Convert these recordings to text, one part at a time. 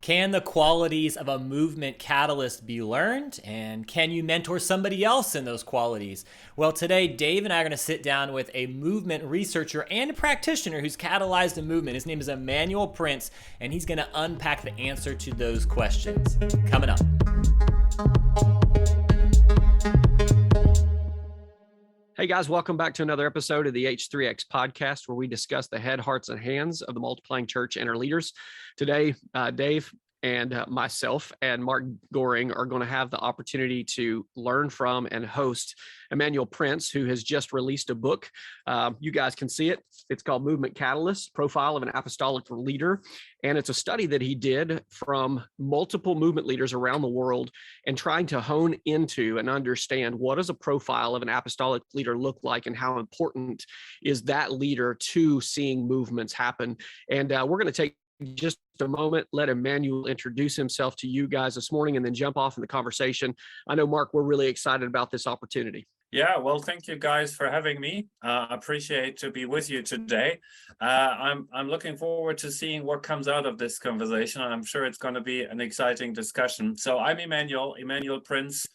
Can the qualities of a movement catalyst be learned? And can you mentor somebody else in those qualities? Well, today, Dave and I are going to sit down with a movement researcher and a practitioner who's catalyzed a movement. His name is Emanuel Prinz, and he's going to unpack the answer to those questions. Coming up. Hey guys, welcome back to another episode of the H3X Podcast, where we discuss the head, hearts, and hands of the multiplying church and our leaders. Today, Dave and myself and Mark Goring are going to have the opportunity to learn from and host Emanuel Prinz, who has just released a book. You guys can see it. It's called Movement Catalyst, Profile of an Apostolic Leader. And it's a study that he did from multiple movement leaders around the world and trying to hone into and understand what does a profile of an apostolic leader look like and how important is that leader to seeing movements happen. And we're going to take just a moment, let Emanuel introduce himself to you guys this morning and then jump off in the conversation. I know, Mark, we're really excited about this opportunity. Yeah, well, thank you guys for having me. Appreciate to be with you today. I'm looking forward to seeing what comes out of this conversation. I'm sure it's going to be an exciting discussion. So I'm Emanuel Prinz.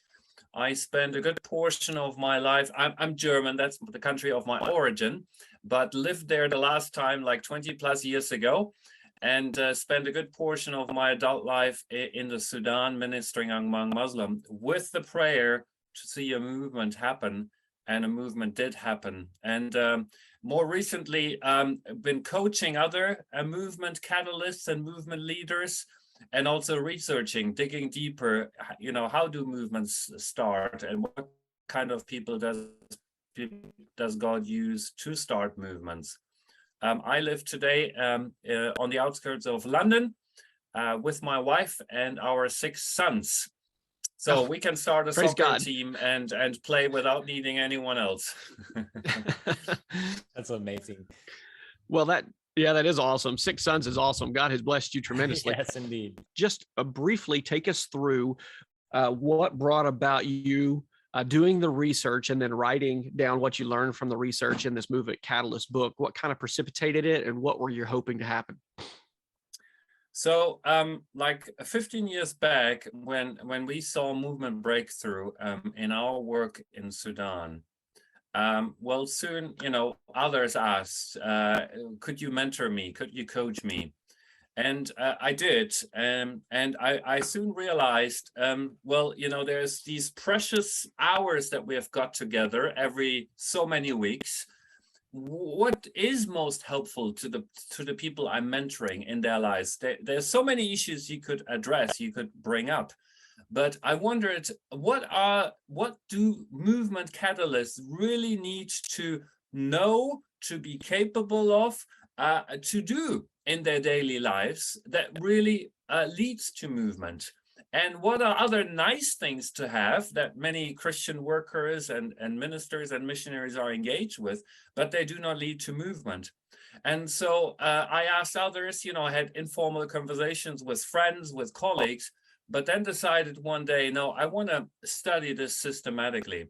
I spent a good portion of my life. I'm German. That's the country of my origin, but lived there the last time like 20 plus years ago. And spent a good portion of my adult life in the Sudan, ministering among Muslims with the prayer to see a movement happen, and a movement did happen. And more recently, been coaching other movement catalysts and movement leaders, and also researching, digging deeper, how do movements start and what kind of people does God use to start movements? I live today on the outskirts of London with my wife and our 6 sons. So we can start a soccer team and play without needing anyone else. That's amazing. Well, that is awesome. 6 sons is awesome. God has blessed you tremendously. Yes, indeed. Just briefly take us through what brought about you doing the research and then writing down what you learned from the research in this Movement Catalyst book. What kind of precipitated it, and what were you hoping to happen? So like 15 years back, when we saw movement breakthrough in our work in Sudan, well, soon, others asked, could you mentor me? Could you coach me? And I did. And I soon realized, there's these precious hours that we have got together every so many weeks. What is most helpful to the people I'm mentoring in their lives? There's so many issues you could address, you could bring up. But I wondered, what do movement catalysts really need to know, to be capable of, to do in their daily lives that really leads to movement? And what are other nice things to have that many Christian workers and ministers and missionaries are engaged with, but they do not lead to movement? And so I asked others, I had informal conversations with friends, with colleagues, but then decided one day, no, I want to study this systematically.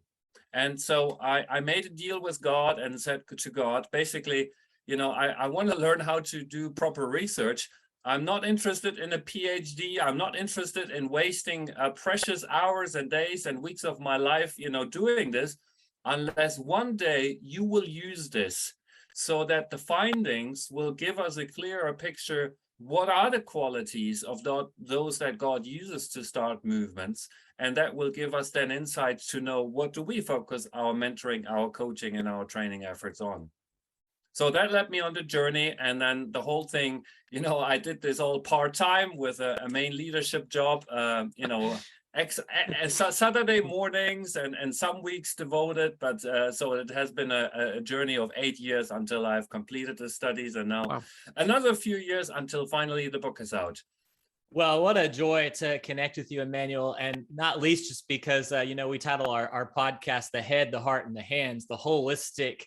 And so I made a deal with God and said to God, basically, I want to learn how to do proper research. I'm not interested in a PhD. I'm not interested in wasting precious hours and days and weeks of my life, doing this, unless one day you will use this so that the findings will give us a clearer picture. What are the qualities of those that God uses to start movements? And that will give us then insights to know what do we focus our mentoring, our coaching, and our training efforts on. So that led me on the journey. And then the whole thing, I did this all part-time with a main leadership job, Saturday mornings and some weeks devoted. But so it has been a journey of 8 years until I've completed the studies, and now another few years until finally the book is out. Well, what a joy to connect with you, Emanuel, and not least just because, we title our podcast, The Head, the Heart, and the Hands, the holistic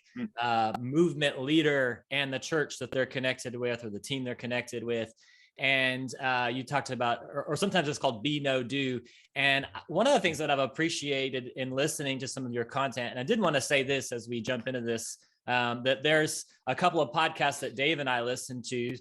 movement leader and the church that they're connected with, or the team they're connected with. And you talked about, or sometimes it's called be, know, do. And one of the things that I've appreciated in listening to some of your content, and I did want to say this as we jump into this, that there's a couple of podcasts that Dave and I listen to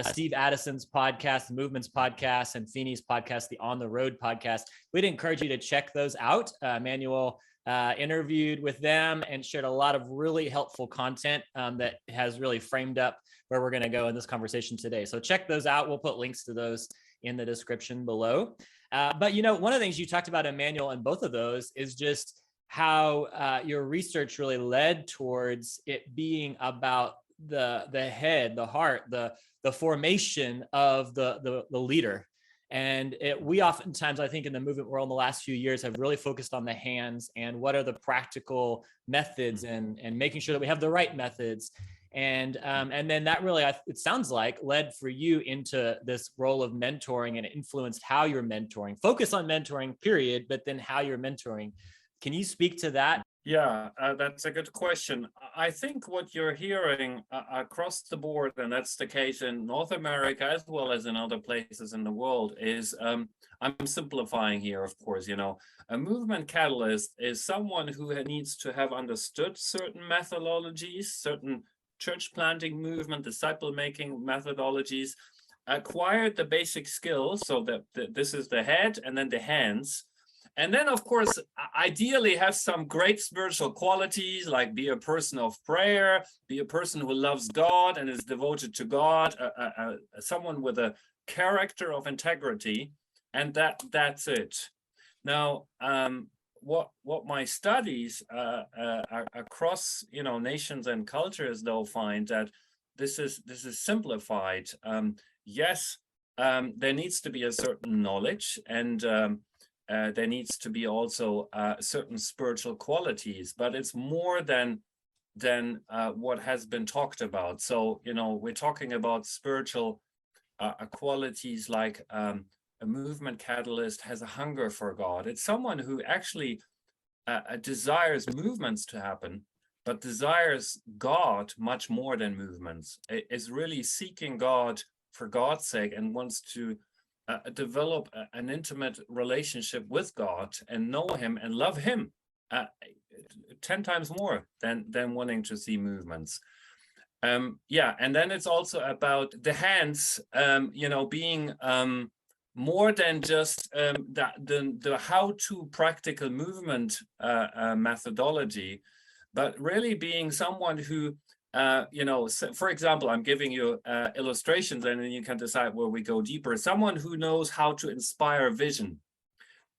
Steve Addison's podcast, Movements podcast, and Feeney's podcast, the On the Road podcast. We'd encourage you to check those out. Emanuel interviewed with them and shared a lot of really helpful content that has really framed up where we're going to go in this conversation today. So check those out. We'll put links to those in the description below. But, one of the things you talked about, Emanuel, in both of those is just how your research really led towards it being about the head, the heart, the formation of the leader. And we oftentimes, I think, in the movement world in the last few years have really focused on the hands and what are the practical methods and making sure that we have the right methods. And then that really, it sounds like, led for you into this role of mentoring, and it influenced how you're mentoring. Focus on mentoring, period, but then how you're mentoring. Can you speak to that? Yeah, that's a good question. I think what you're hearing across the board, and that's the case in North America as well as in other places in the world, is I'm simplifying here, of course. A movement catalyst is someone who needs to have understood certain methodologies, certain church planting, movement, disciple making methodologies, acquired the basic skills, so that this is the head and then the hands. And then, of course, ideally have some great spiritual qualities, like be a person of prayer, be a person who loves God and is devoted to God, someone with a character of integrity, and that's it. Now, what my studies across nations and cultures, though, find that this is simplified. Yes, there needs to be a certain knowledge, and there needs to be also certain spiritual qualities, but it's more than what has been talked about. So, we're talking about spiritual qualities like a movement catalyst has a hunger for God. It's someone who actually desires movements to happen, but desires God much more than movements. Is really seeking God for God's sake and wants to develop an intimate relationship with God and know Him and love Him 10 times more than wanting to see movements. And then it's also about the hands, being more than just the how-to practical movement methodology, but really being someone who for example, I'm giving you illustrations, and then you can decide where we go deeper. Someone who knows how to inspire vision.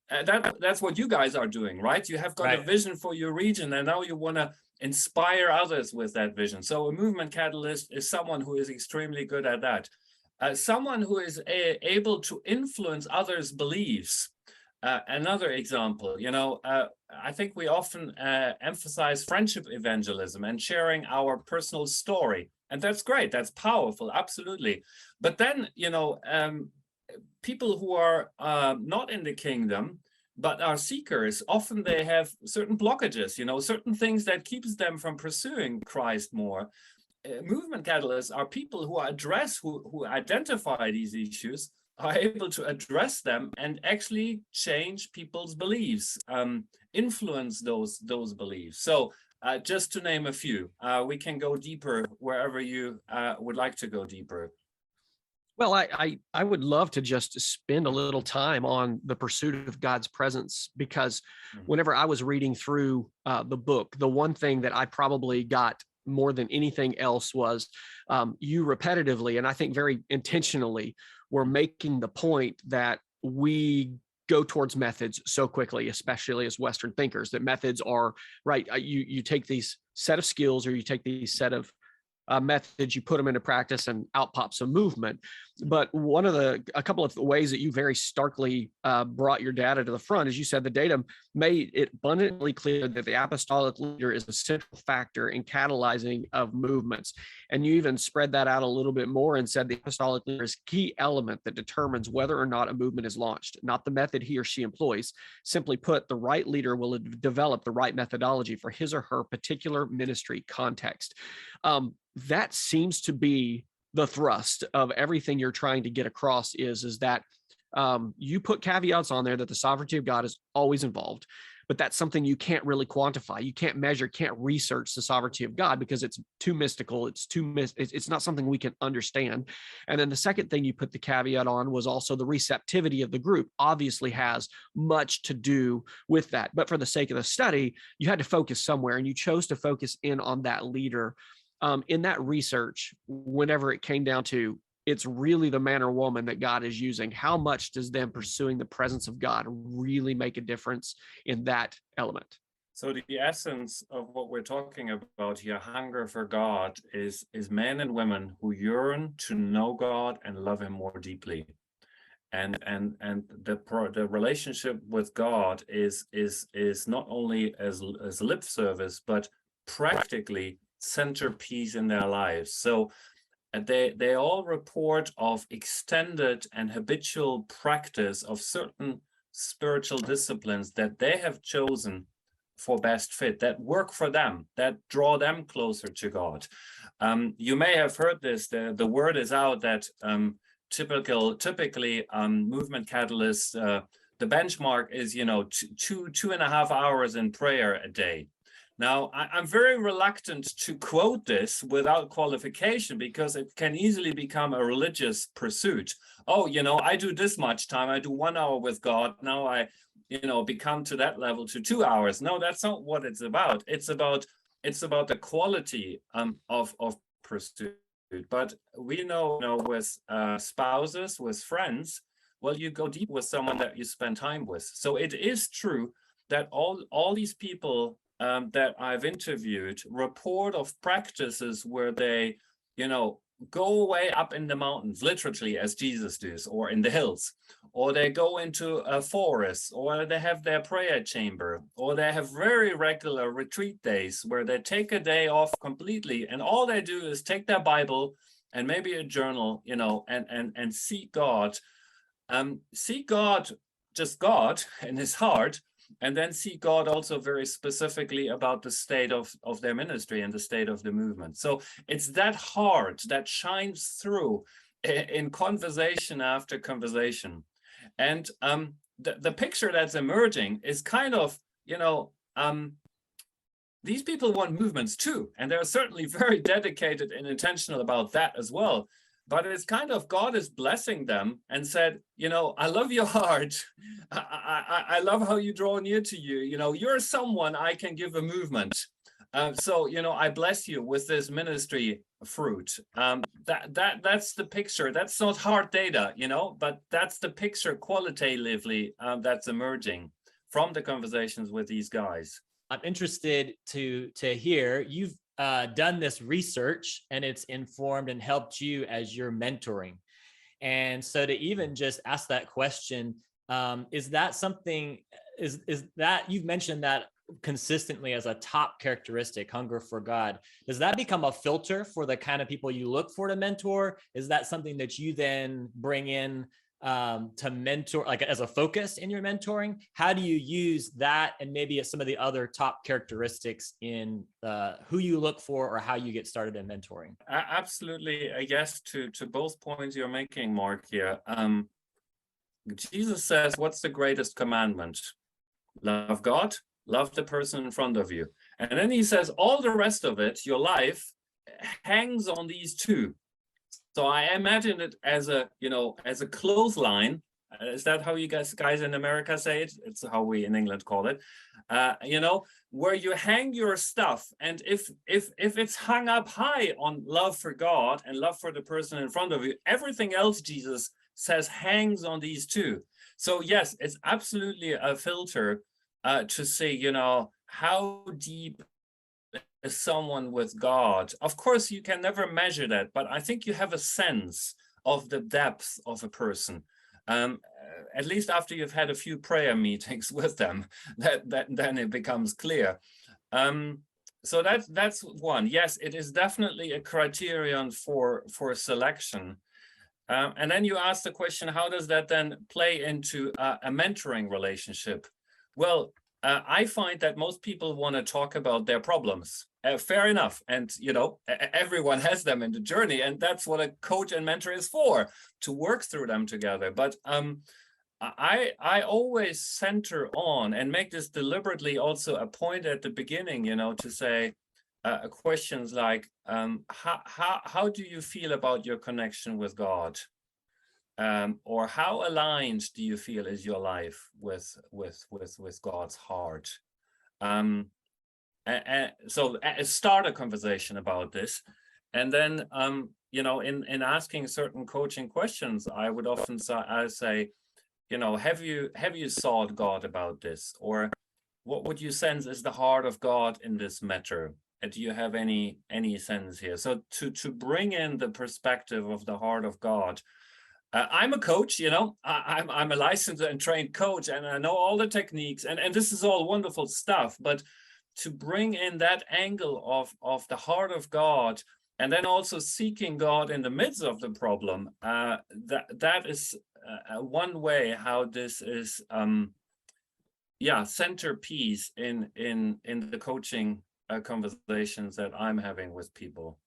That's what you guys are doing, right? You have got a vision for your region, and now you want to inspire others with that vision. So a movement catalyst is someone who is extremely good at that. Someone who is able to influence others' beliefs. Another example, I think we often emphasize friendship evangelism and sharing our personal story. And that's great. That's powerful. Absolutely. But then, people who are not in the kingdom, but are seekers, often they have certain blockages, certain things that keeps them from pursuing Christ more. Movement catalysts are people who identify these issues, are able to address them and actually change people's beliefs, influence those beliefs. So just to name a few, we can go deeper wherever you would like to go deeper. Well, I would love to just spend a little time on the pursuit of God's presence, because whenever I was reading through the book, the one thing that I probably got more than anything else was you repetitively, and I think very intentionally, were making the point that we go towards methods so quickly, especially as Western thinkers, that methods are right. You take these set of skills, or you take these set of methods, you put them into practice, and out pops a movement. But a couple of ways that you very starkly brought your data to the front is you said the data made it abundantly clear that the apostolic leader is a central factor in catalyzing of movements. And you even spread that out a little bit more and said the apostolic leader is a key element that determines whether or not a movement is launched, not the method he or she employs. Simply put, the right leader will develop the right methodology for his or her particular ministry context. That seems to be the thrust of everything you're trying to get across is that you put caveats on there that the sovereignty of God is always involved, but that's something you can't really quantify. You can't measure, can't research the sovereignty of God because it's too mystical. It's not something we can understand. And then the second thing you put the caveat on was also the receptivity of the group obviously has much to do with that. But for the sake of the study, you had to focus somewhere, and you chose to focus in on that leader. In that research, whenever it came down to it's really the man or woman that God is using, how much does them pursuing the presence of God really make a difference in that element? So the essence of what we're talking about here, hunger for God, is men and women who yearn to know God and love him more deeply. And the relationship with God is not only as lip service, but practically centerpiece in their lives. So they all report of extended and habitual practice of certain spiritual disciplines that they have chosen for best fit, that work for them, that draw them closer to God. You may have heard this, the word is out that typically movement catalysts, the benchmark is, 2.5 hours in prayer a day. Now, I'm very reluctant to quote this without qualification because it can easily become a religious pursuit. Oh, I do this much time. I do 1 hour with God. Now I, become to that level to 2 hours. No, that's not what it's about. It's about the quality of pursuit. But we know with spouses, with friends, well, you go deep with someone that you spend time with. So it is true that all these people that I've interviewed report of practices where they, go way up in the mountains, literally as Jesus does, or in the hills, or they go into a forest, or they have their prayer chamber, or they have very regular retreat days where they take a day off completely, and all they do is take their Bible and maybe a journal, and seek God. Seek God, just God in his heart, and then see God also very specifically about the state of their ministry and the state of the movement. So it's that heart that shines through in conversation after conversation. And the picture that's emerging is kind of, these people want movements too, and they're certainly very dedicated and intentional about that as well. But it's kind of God is blessing them and said, I love your heart. I love how you draw near to you. You're someone I can give a movement. So, I bless you with this ministry fruit. That's the picture. That's not hard data, but that's the picture qualitatively that's emerging from the conversations with these guys. I'm interested to hear, you've done this research and it's informed and helped you as you're mentoring. And so to even just ask that question, is that something, is that, you've mentioned that consistently as a top characteristic, hunger for God. Does that become a filter for the kind of people you look for to mentor? Is that something that you then bring in to mentor, like as a focus in your mentoring? How do you use that and maybe some of the other top characteristics in who you look for or how you get started in mentoring? Absolutely. Yes, to both points you're making, Mark, here. Jesus says, what's the greatest commandment? Love God, love the person in front of you. And then he says, all the rest of it, your life, hangs on these two. So I imagine it as a clothesline. Is that how you guys in America say it? It's how we in England call it. Where you hang your stuff, and if it's hung up high on love for God and love for the person in front of you, everything else, Jesus says, hangs on these two. So yes, it's absolutely a filter to say, how deep is someone with God. Of course, you can never measure that, but I think you have a sense of the depth of a person. At least after you've had a few prayer meetings with them, then it becomes clear. So that's one. Yes, it is definitely a criterion for selection. And then you ask the question, how does that then play into a mentoring relationship? Well, I find that most people want to talk about their problems. Fair enough. And, everyone has them in the journey. And that's what a coach and mentor is for, to work through them together. But I always center on and make this deliberately also a point at the beginning, to say questions like, how do you feel about your connection with God? Or how aligned do you feel is your life with God's heart? So start a conversation about this, and then in asking certain coaching questions, I would often say, have you sought God about this, or what would you sense is the heart of God in this matter? Do you have any sense here? So to bring in the perspective of the heart of God. I'm a coach, I'm a licensed and trained coach, and I know all the techniques, and this is all wonderful stuff. But to bring in that angle of the heart of God, and then also seeking God in the midst of the problem, that is one way how this is, centerpiece in the coaching conversations that I'm having with people.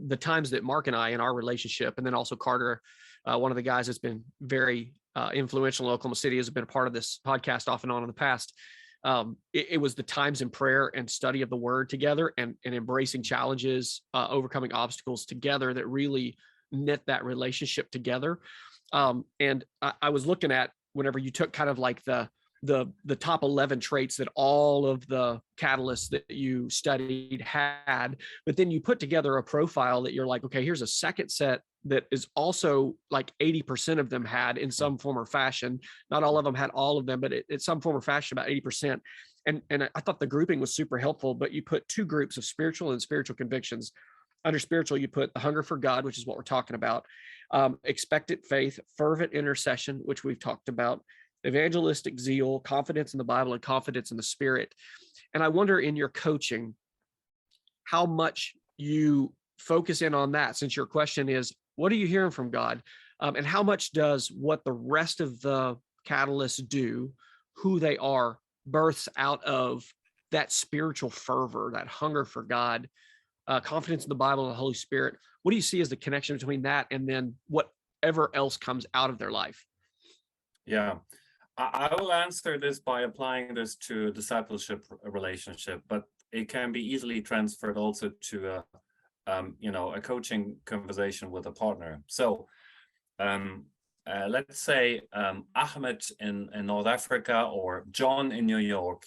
The times that Mark and I in our relationship, and then also Carter, one of the guys that's been very influential in Oklahoma City, has been a part of this podcast off and on in the past. It was the times in prayer and study of the word together, and embracing challenges, overcoming obstacles together, that really knit that relationship together. And I was looking at, whenever you took kind of like the top 11 traits that all of the catalysts that you studied had, but then you put together a profile that you're like, okay, here's a second set that is also like 80% of them had in some form or fashion. Not all of them had all of them, but it's some form or fashion, about 80%. And I thought the grouping was super helpful, but you put two groups of spiritual and spiritual convictions. Under spiritual, you put the hunger for God, which is what we're talking about, expectant faith, fervent intercession, which we've talked about, evangelistic zeal, confidence in the Bible, and confidence in the Spirit. And I wonder, in your coaching, how much you focus in on that, since your question is, what are you hearing from God? And how much does what the rest of the catalysts do, who they are, births out of that spiritual fervor, that hunger for God, confidence in the Bible and the Holy Spirit? What do you see as the connection between that and then whatever else comes out of their life? Yeah. I will answer this by applying this to a discipleship relationship, but it can be easily transferred also to a coaching conversation with a partner. So let's say Ahmed in North Africa, or John in New York,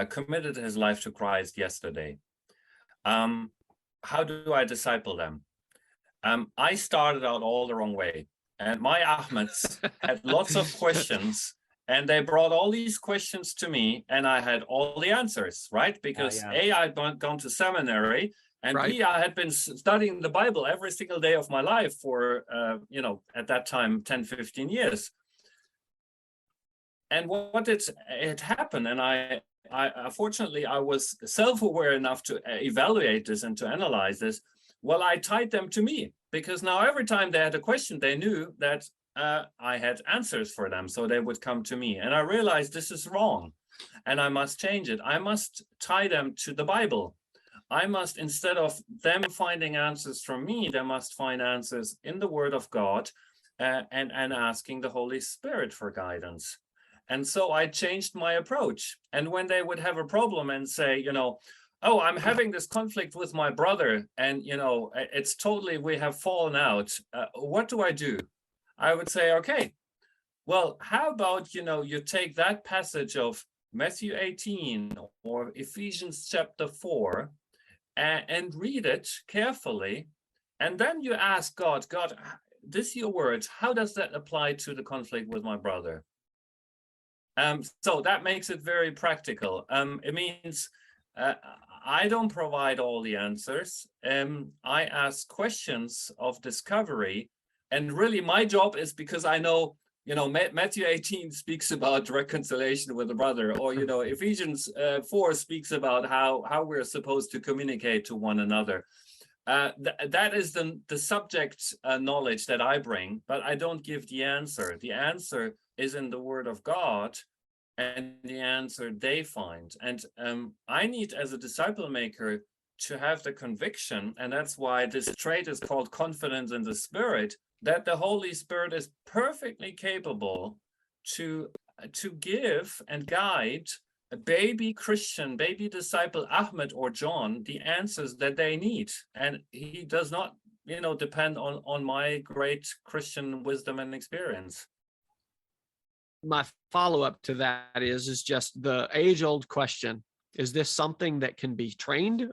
committed his life to Christ yesterday. How do I disciple them? I started out all the wrong way. And my Ahmeds had lots of questions, and they brought all these questions to me, and I had all the answers, right? Because A, I'd gone to seminary, and right. B, I had been studying the Bible every single day of my life for, at that time, 10, 15 years. And what it happened, and I fortunately, I was self-aware enough to evaluate this and to analyze this. Well, I tied them to me, because now every time they had a question, they knew that I had answers for them. So they would come to me. And I realized this is wrong, and I must change it. I must tie them to the Bible. I must, instead of them finding answers from me, they must find answers in the Word of God, and asking the Holy Spirit for guidance. And so I changed my approach. And when they would have a problem and say, oh, I'm having this conflict with my brother, and it's totally, we have fallen out. What do I do? I would say, okay, well, how about you take that passage of Matthew 18 or Ephesians chapter 4 and read it carefully, and then you ask God, this is your words. How does that apply to the conflict with my brother? So that makes it very practical. It means I don't provide all the answers. I ask questions of discovery, and really my job is, because I know, Matthew 18 speaks about reconciliation with a brother, or Ephesians 4 speaks about how we're supposed to communicate to one another. That is the subject knowledge that I bring, but I don't give the answer. The answer is in the Word of God, and the answer they find. And I need, as a disciple maker, to have the conviction, and that's why this trait is called confidence in the Spirit, that the Holy Spirit is perfectly capable to give and guide a baby Christian, baby disciple Ahmed or John the answers that they need. And he does not, depend on my great Christian wisdom and experience. My follow-up to that is just the age-old question. Is this something that can be trained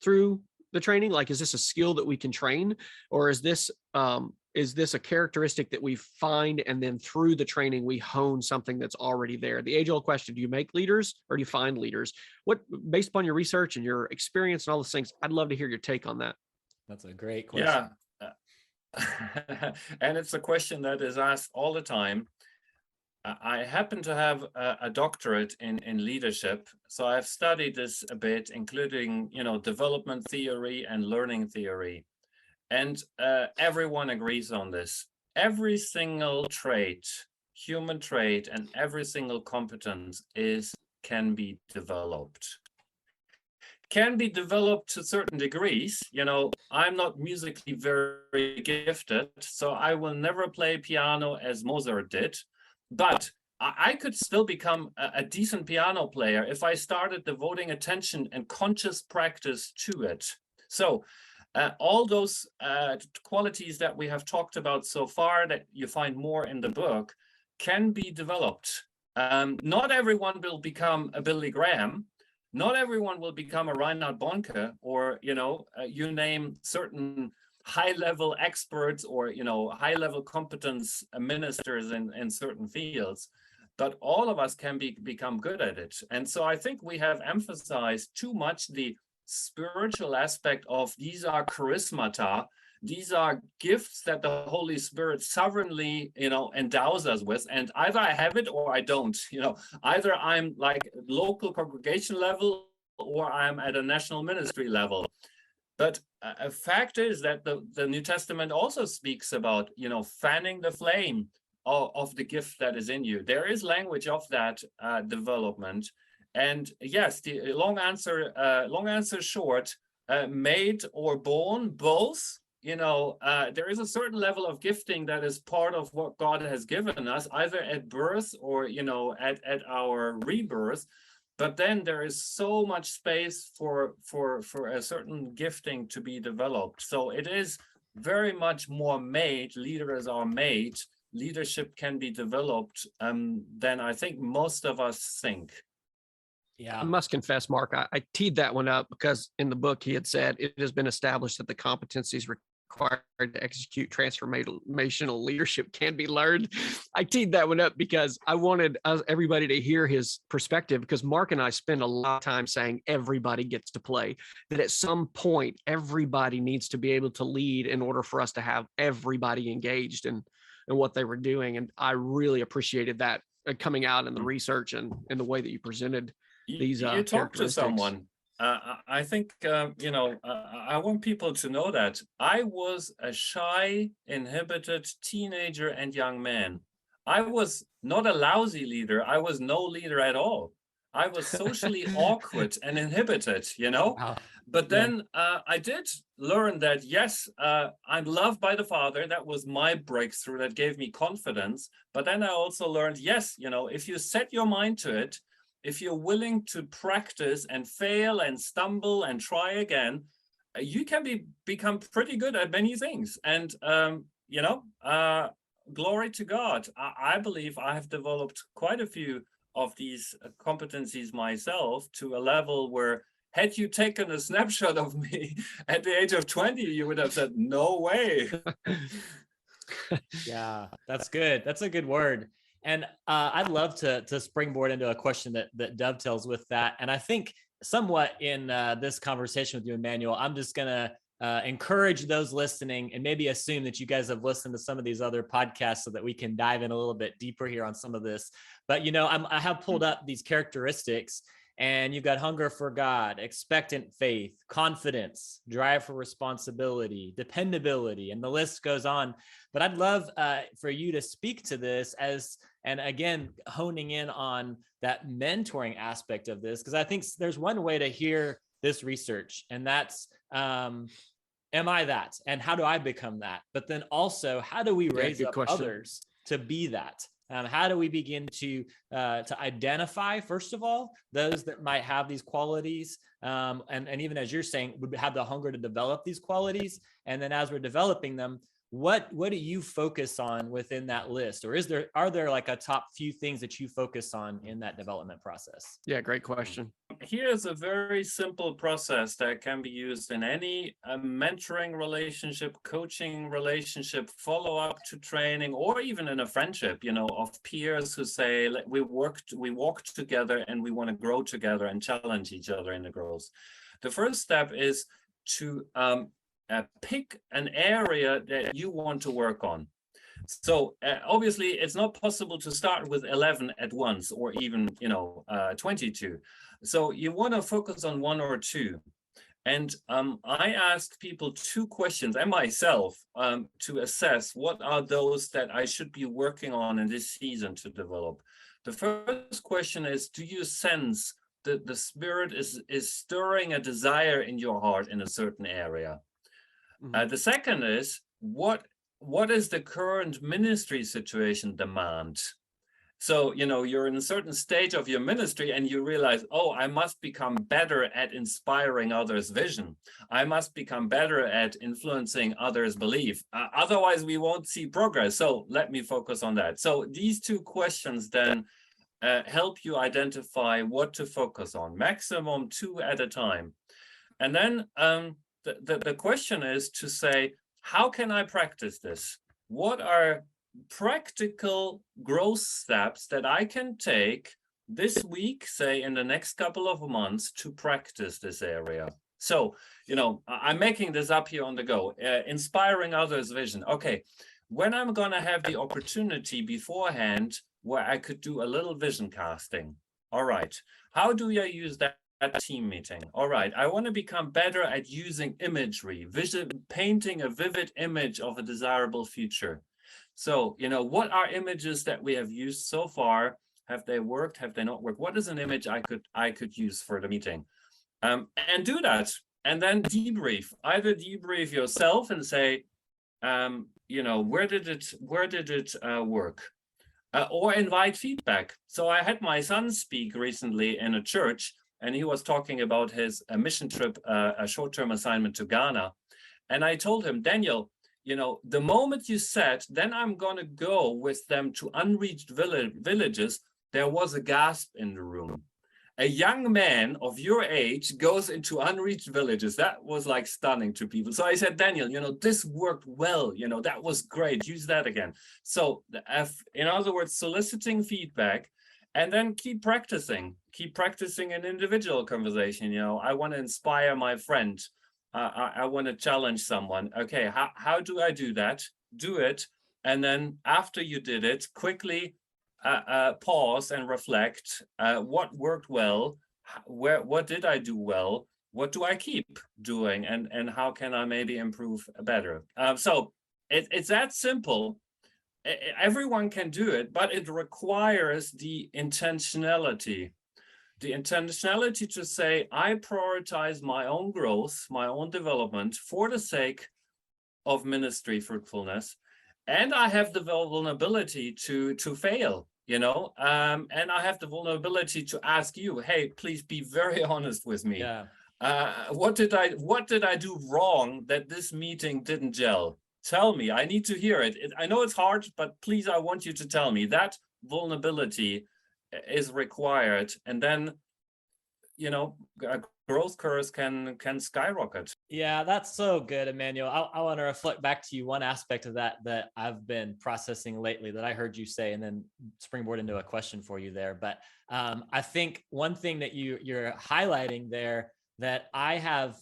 through the training? Like, is this a skill that we can train, or is this a characteristic that we find and then through the training we hone something that's already there? The age-old question: do you make leaders or do you find leaders? What, based upon your research and your experience and all those things, I'd love to hear your take on that. That's a great question. Yeah. And it's a question that is asked all the time. I happen to have a doctorate in leadership, so I've studied this a bit, including, development theory and learning theory. And everyone agrees on this. Every single trait, human trait, and every single competence can be developed. Can be developed to certain degrees. I'm not musically very gifted, so I will never play piano as Mozart did. But I could still become a decent piano player if I started devoting attention and conscious practice to it. So all those qualities that we have talked about so far, that you find more in the book, can be developed. Not everyone will become a Billy Graham. Not everyone will become a Reinhard Bonnke, or, you name certain high-level experts or, high-level competence ministers in certain fields, but all of us can become good at it. And so I think we have emphasized too much the spiritual aspect of these are charismata, these are gifts that the Holy Spirit sovereignly, endows us with, and either I have it or I don't. Either I'm like local congregation level or I'm at a national ministry level. But a fact is that the New Testament also speaks about, fanning the flame of the gift that is in you. There is language of that development. And yes, the long answer short, made or born, both. There is a certain level of gifting that is part of what God has given us, either at birth or, at our rebirth. But then there is so much space for a certain gifting to be developed. So it is very much more made. Leaders are made. Leadership can be developed than I think most of us think. Yeah, I must confess, Mark, I teed that one up because in the book he had said it has been established that the competencies required to execute transformational leadership can be learned. I teed that one up because I wanted everybody to hear his perspective, because Mark and I spend a lot of time saying everybody gets to play, that at some point everybody needs to be able to lead in order for us to have everybody engaged in what they were doing. And I really appreciated that coming out in the research and in the way that you presented these you talk to someone. I think, I want people to know that I was a shy, inhibited teenager and young man. I was not a lousy leader. I was no leader at all. I was socially awkward and inhibited, Wow. But then I did learn that, yes, I'm loved by the Father. That was my breakthrough that gave me confidence. But then I also learned, yes, if you set your mind to it, if you're willing to practice and fail and stumble and try again, you can become pretty good at many things. And, glory to God. I believe I have developed quite a few of these competencies myself to a level where, had you taken a snapshot of me at the age of 20, you would have said, no way. Yeah, that's good. That's a good word. And I'd love to springboard into a question that dovetails with that. And I think somewhat in this conversation with you, Emanuel, I'm just going to encourage those listening and maybe assume that you guys have listened to some of these other podcasts so that we can dive in a little bit deeper here on some of this. But, I have pulled up these characteristics, and you've got hunger for God, expectant faith, confidence, drive for responsibility, dependability, and the list goes on. But I'd love for you to speak to this and again, honing in on that mentoring aspect of this, because I think there's one way to hear this research, and that's, am I that? And how do I become that? But then also, how do we raise up others to be that? How do we begin to identify, first of all, those that might have these qualities, and even as you're saying, would have the hunger to develop these qualities, and then as we're developing them, what do you focus on within that list, or are there like a top few things that you focus on in that development process? Yeah, great question. Here's a very simple process that can be used in any mentoring relationship, coaching relationship, follow-up to training, or even in a friendship, of peers who say, we walk together and we want to grow together and challenge each other in the growth. The first step is to pick an area that you want to work on. So obviously, it's not possible to start with 11 at once, or even 22. So you want to focus on one or two. And I asked people 2 questions, and myself, to assess what are those that I should be working on in this season to develop. The first question is, do you sense that the Spirit is stirring a desire in your heart in a certain area? The second is, what is the current ministry situation demand? So, you're in a certain stage of your ministry and you realize, I must become better at inspiring others' vision. I must become better at influencing others' belief. Otherwise, we won't see progress. So let me focus on that. So these 2 questions then help you identify what to focus on, maximum 2 at a time. And then the question is to say, how can I practice this? What are practical growth steps that I can take this week, say in the next couple of months, to practice this area? So, I'm making this up here on the go, inspiring others' vision. Okay, when I'm going to have the opportunity beforehand where I could do a little vision casting. All right, how do I use that? Team meeting. All right, I want to become better at using imagery, painting a vivid image of a desirable future. So, what are images that we have used so far? Have they worked? Have they not worked? What is an image I could use for the meeting? And do that, and then debrief. Either debrief yourself and say, where did it work? Or invite feedback. So I had my son speak recently in a church, and he was talking about his mission trip, a short-term assignment to Ghana. And I told him, Daniel, the moment you said, then I'm going to go with them to unreached villages, there was a gasp in the room. A young man of your age goes into unreached villages. That was like stunning to people. So I said, Daniel, this worked well. That was great. Use that again. So in other words, soliciting feedback. And then keep practicing an individual conversation. I want to inspire my friend. I want to challenge someone. Okay, how do I do that? Do it. And then after you did it, quickly pause and reflect. What worked well? What did I do well? What do I keep doing? And how can I maybe improve better? So it's that simple. Everyone can do it, but it requires the intentionality to say, I prioritize my own growth, my own development for the sake of ministry fruitfulness. And I have the vulnerability to fail, and I have the vulnerability to ask you, hey, please be very honest with me. Yeah. What did I do wrong that this meeting didn't gel? Tell me, I need to hear it. I know it's hard, but please, I want you to tell me. That vulnerability is required. And then, growth curves can skyrocket. Yeah, that's so good, Emanuel. I want to reflect back to you one aspect of that I've been processing lately that I heard you say, and then springboard into a question for you there. But I think one thing that you're highlighting there that I have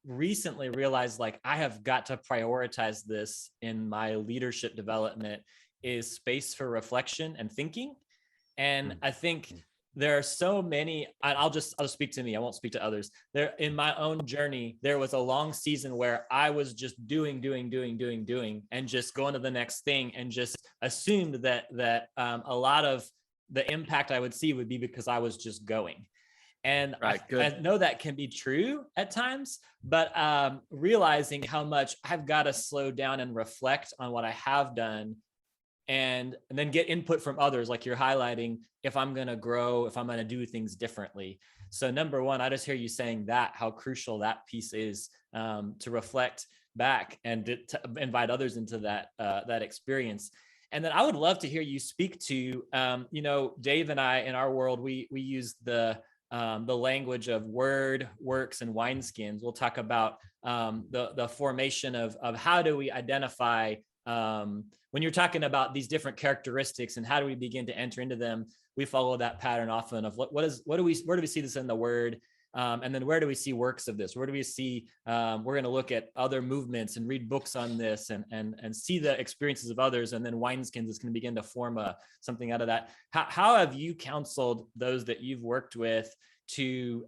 recently realized, like, I have got to prioritize this in my leadership development, is space for reflection and thinking. And I think there are so many, I'll just speak to me. I won't speak to others. There, in my own journey, there was a long season where I was just doing, and just going to the next thing, and just assumed that a lot of the impact I would see would be because I was just going. And right, I know that can be true at times, but realizing how much I've got to slow down and reflect on what I have done, and then get input from others, like you're highlighting, if I'm going to grow, if I'm going to do things differently. So number one, I just hear you saying that, how crucial that piece is, to reflect back and to invite others into that experience. And then I would love to hear you speak to, Dave and I, in our world, we use the language of word, works, and wineskins. We'll talk about the formation of how do we identify, when you're talking about these different characteristics and how do we begin to enter into them. We follow that pattern often of where do we see this in the word? And then where do we see works of this? Where do we see, we're going to look at other movements and read books on this and see the experiences of others. And then wineskins is going to begin to form something out of that. How have you counseled those that you've worked with to,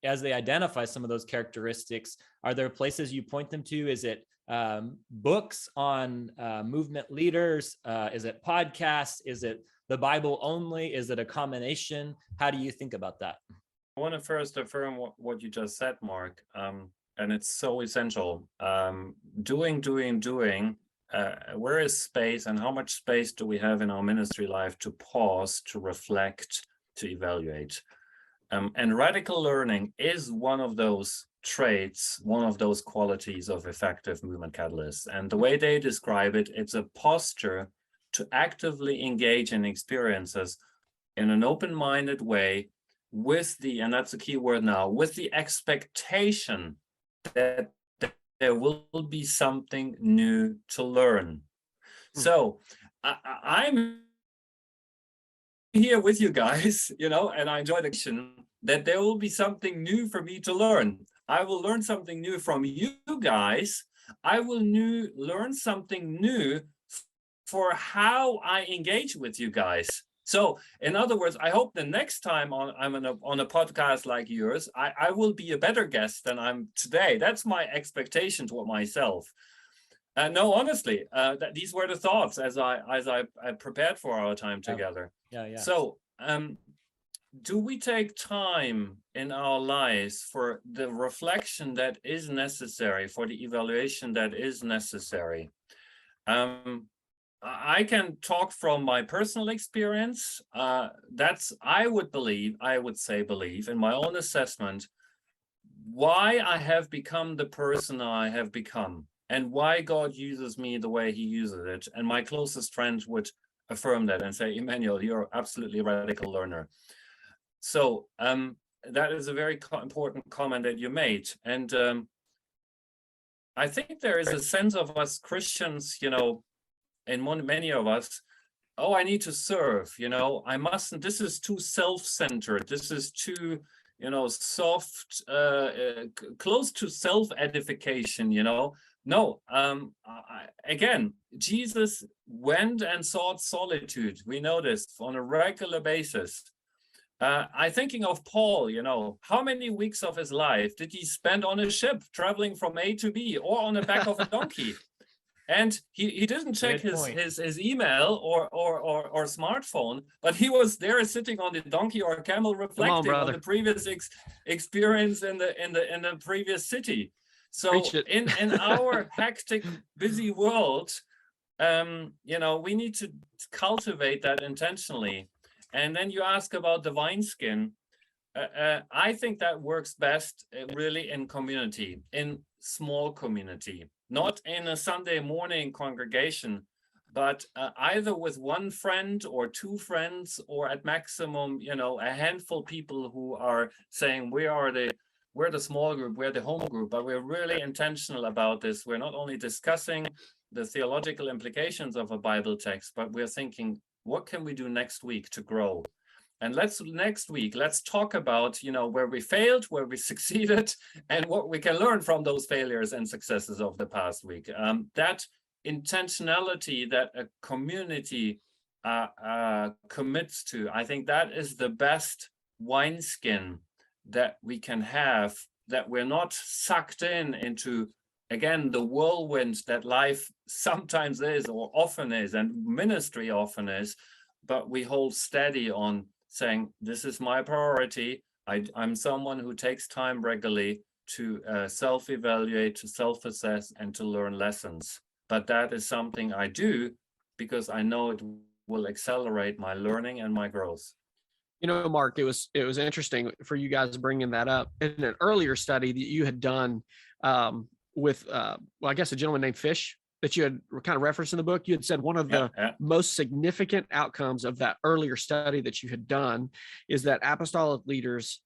as they identify some of those characteristics, are there places you point them to? Is it books on movement leaders? Is it podcasts? Is it the Bible only? Is it a combination? How do you think about that? I want to first affirm what you just said, Mark, and it's so essential. Doing. Where is space, and how much space do we have in our ministry life to pause, to reflect, to evaluate? And radical learning is one of those traits, one of those qualities of effective movement catalysts. And the way they describe it, it's a posture to actively engage in experiences in an open-minded way, with the, and that's the key word now, with the expectation that there will be something new to learn. So I'm here with you guys, and I enjoy the action, that there will be something new for me to learn. I will learn something new from you guys. I will learn something new for how I engage with you guys. So, in other words, I hope the next time I'm on a podcast like yours, I will be a better guest than I'm today. That's my expectation toward myself. No, honestly, these were the thoughts as I prepared for our time together. Yeah. So, do we take time in our lives for the reflection that is necessary, for the evaluation that is necessary? I can talk from my personal experience. I would say believe in my own assessment, why I have become the person I have become and why God uses me the way he uses it. And my closest friends would affirm that and say, Emanuel, you're absolutely a radical learner. So that is a very important comment that you made. And I think there is a sense of us Christians, and many of us, I need to serve, I mustn't, this is too self-centered, this is too, soft, close to self-edification, No, again, Jesus went and sought solitude. We know this on a regular basis. I'm thinking of Paul, how many weeks of his life did he spend on a ship traveling from A to B or on the back of a donkey? And he didn't check his email or smartphone, but he was there sitting on the donkey or camel, reflecting on the previous experience in the previous city. So in our hectic, busy world, we need to cultivate that intentionally. And then you ask about the wineskin. I think that works best really in community, in small community, not in a Sunday morning congregation, but either with one friend or two friends, or at maximum, a handful of people who are saying we're the small group, we're the home group, but we're really intentional about this. We're not only discussing the theological implications of a Bible text, but we're thinking, what can we do next week to grow? And next week, let's talk about, where we failed, where we succeeded, and what we can learn from those failures and successes of the past week. That intentionality that a community commits to, I think that is the best wineskin that we can have, that we're not sucked into, again, the whirlwind that life sometimes is, or often is, and ministry often is, but we hold steady on saying, this is my priority. I'm someone who takes time regularly to self-evaluate, to self-assess, and to learn lessons. But that is something I do because I know it will accelerate my learning and my growth. You know, Mark, it was interesting for you guys bringing that up in an earlier study that you had done with, well, I guess a gentleman named Fish that you had kind of referenced in the book. You had said one of the most significant outcomes of that earlier study that you had done is that apostolic leaders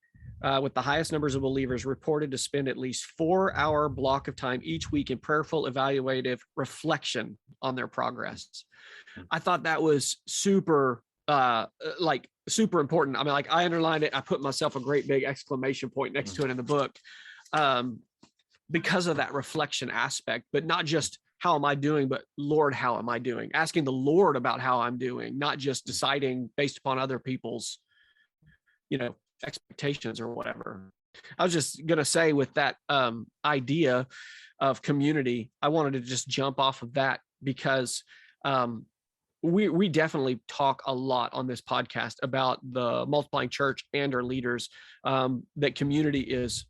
with the highest numbers of believers reported to spend at least 4-hour block of time each week in prayerful, evaluative reflection on their progress. I thought that was super important. I mean, like, I underlined it. I put myself a great big exclamation point next to it in the book because of that reflection aspect, but not just how am I doing, but Lord, how am I doing? Asking the Lord about how I'm doing, not just deciding based upon other people's, expectations or whatever. I was just going to say with that idea of community, I wanted to just jump off of that because we definitely talk a lot on this podcast about the multiplying church and our leaders, that community is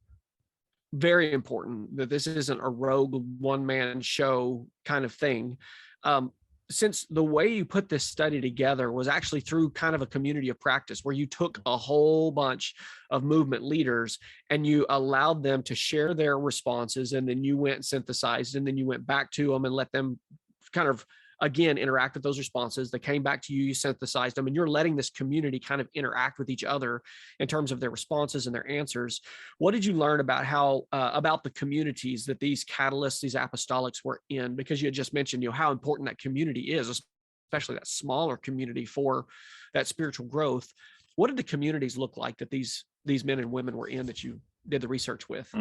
very important, that this isn't a rogue one-man show kind of thing. Since the way you put this study together was actually through kind of a community of practice where you took a whole bunch of movement leaders and you allowed them to share their responses, and then you went and synthesized, and then you went back to them and let them kind of again interact with those responses. They came back to you, you synthesized them, and you're letting this community kind of interact with each other in terms of their responses and their answers. What did you learn about how about the communities that these catalysts, these apostolics were in? Because you had just mentioned, how important that community is, especially that smaller community for that spiritual growth. What did the communities look like that these men and women were in that you did the research with?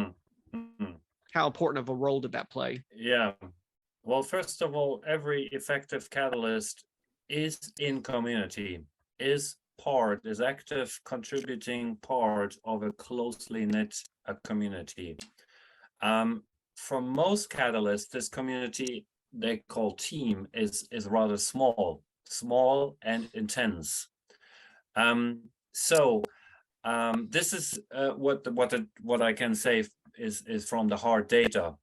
How important of a role did that play? Yeah. Well, first of all, every effective catalyst is in community, is active, contributing part of a closely knit community. For most catalysts, this community they call team is rather small and intense. This is what I can say is from the hard data.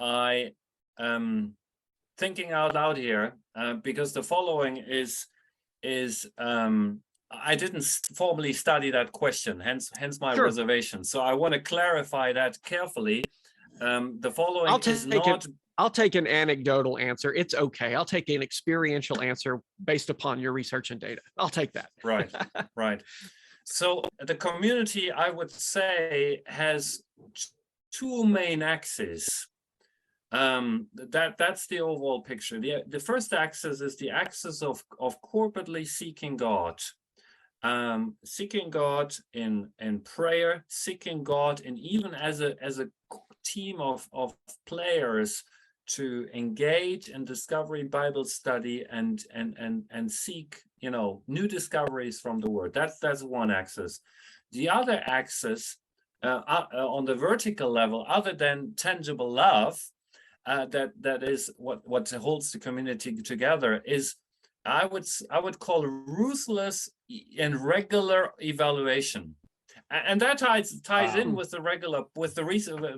I am thinking out loud here because the following is I didn't formally study that question, hence my reservation. So I want to clarify that carefully. The following I'll take an anecdotal answer. It's okay. I'll take an experiential answer based upon your research and data. I'll take that. Right. So the community, I would say, has two main axes. That's the overall picture. The first axis is the axis of corporately seeking God, in prayer, seeking God, and even as a team of players to engage in discovery, Bible study, and seek new discoveries from the Word. That's one axis. The other axis on the vertical level, other than tangible love. That is what holds the community together is I would call ruthless and regular evaluation, and that ties in with the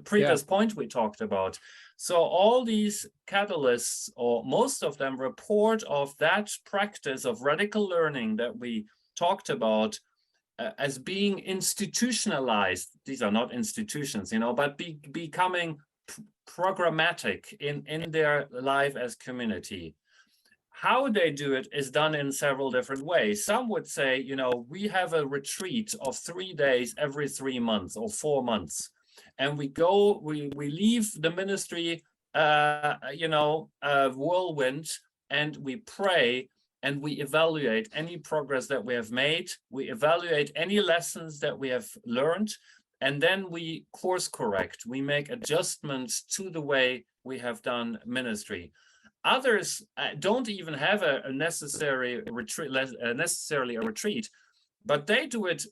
previous point we talked about. So all these catalysts, or most of them, report of that practice of radical learning that we talked about as being institutionalized. These are not institutions, but becoming programmatic in their life as community. How they do it is done in several different ways. Some would say, we have a retreat of 3 days every 3 months or 4 months, and we leave the ministry, whirlwind, and we pray and we evaluate any progress that we have made. We evaluate any lessons that we have learned. And then we course correct. We make adjustments to the way we have done ministry. Others don't even have a necessarily a retreat, but they do it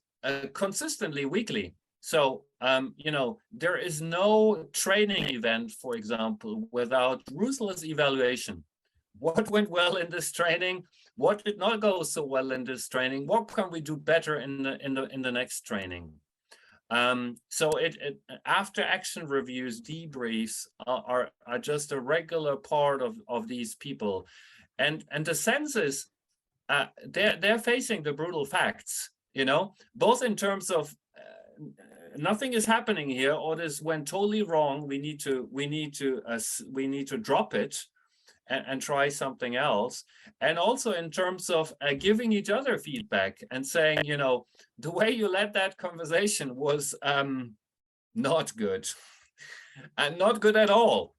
consistently weekly. So there is no training event, for example, without ruthless evaluation. What went well in this training? What did not go so well in this training? What can we do better in the next training? So after action reviews, debriefs are just a regular part of these people, and the sense is they're facing the brutal facts, both in terms of nothing is happening here, or this went totally wrong. We need to drop it and try something else. And also in terms of giving each other feedback and saying, the way you led that conversation was not good and not good at all.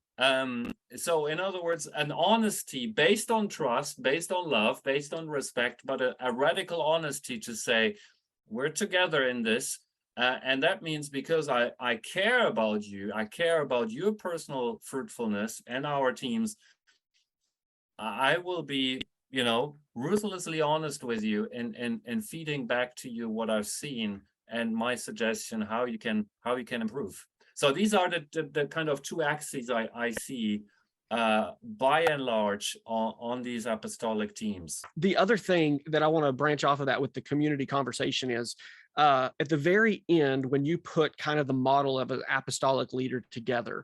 So in other words, an honesty based on trust, based on love, based on respect, but a radical honesty to say, we're together in this. And that means because I care about you, I care about your personal fruitfulness and our teams, I will be, ruthlessly honest with you and feeding back to you what I've seen and my suggestion how you can improve. So these are the kind of two axes I see by and large on these apostolic teams. The other thing that I want to branch off of that with the community conversation is at the very end, when you put kind of the model of an apostolic leader together,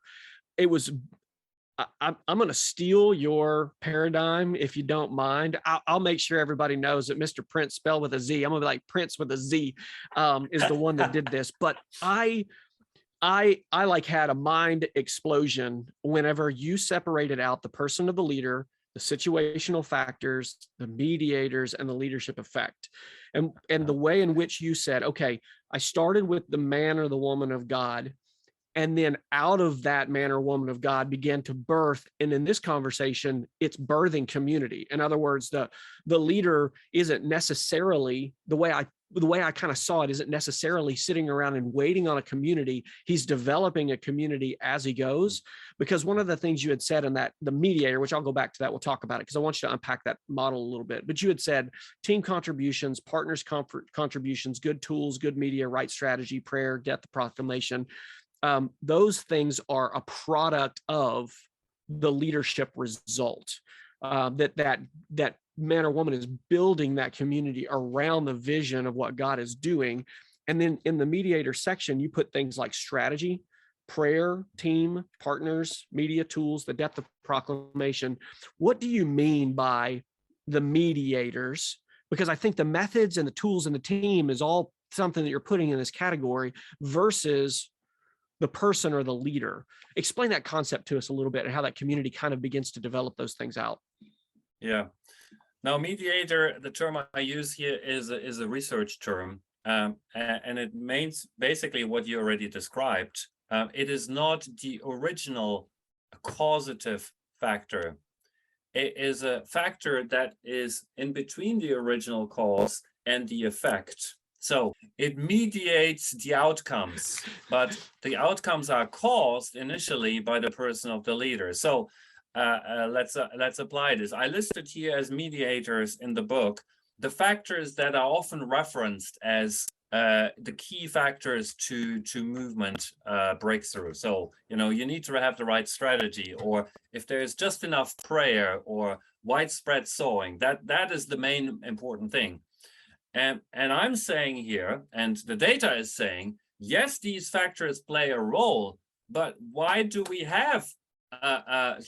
it was, I'm going to steal your paradigm if you don't mind. I'll make sure everybody knows that Mr. Prinz, spelled with a Z, I'm going to be like Prince with a Z, is the one that did this. But I like had a mind explosion whenever you separated out the person of the leader, the situational factors, the mediators, and the leadership effect. And the way in which you said, okay, I started with the man or the woman of God, and then out of that man or woman of God began to birth. And in this conversation, it's birthing community. In other words, the leader isn't necessarily, the way I kind of saw it, isn't necessarily sitting around and waiting on a community. He's developing a community as he goes. Because one of the things you had said in that, the mediator, which I'll go back to that, we'll talk about it because I want you to unpack that model a little bit. But you had said team contributions, partners contributions, good tools, good media, right strategy, prayer, death proclamation. Those things are a product of the leadership result. That man or woman is building that community around the vision of what God is doing. And then in the mediator section, you put things like strategy, prayer, team, partners, media tools, the depth of proclamation. What do you mean by the mediators? Because I think the methods and the tools and the team is all something that you're putting in this category versus the person or the leader. Explain that concept to us a little bit and how that community kind of begins to develop those things out. Yeah. Now, mediator, the term I use here is a research term, and it means basically what you already described. It is not the original causative factor. It is a factor that is in between the original cause and the effect. So it mediates the outcomes, but the outcomes are caused initially by the person of the leader. So let's apply this. I listed here as mediators in the book the factors that are often referenced as the key factors to movement breakthrough. So you need to have the right strategy, or if there is just enough prayer or widespread sowing, that is the main important thing. And I'm saying here, and the data is saying, yes, these factors play a role, but why do we have,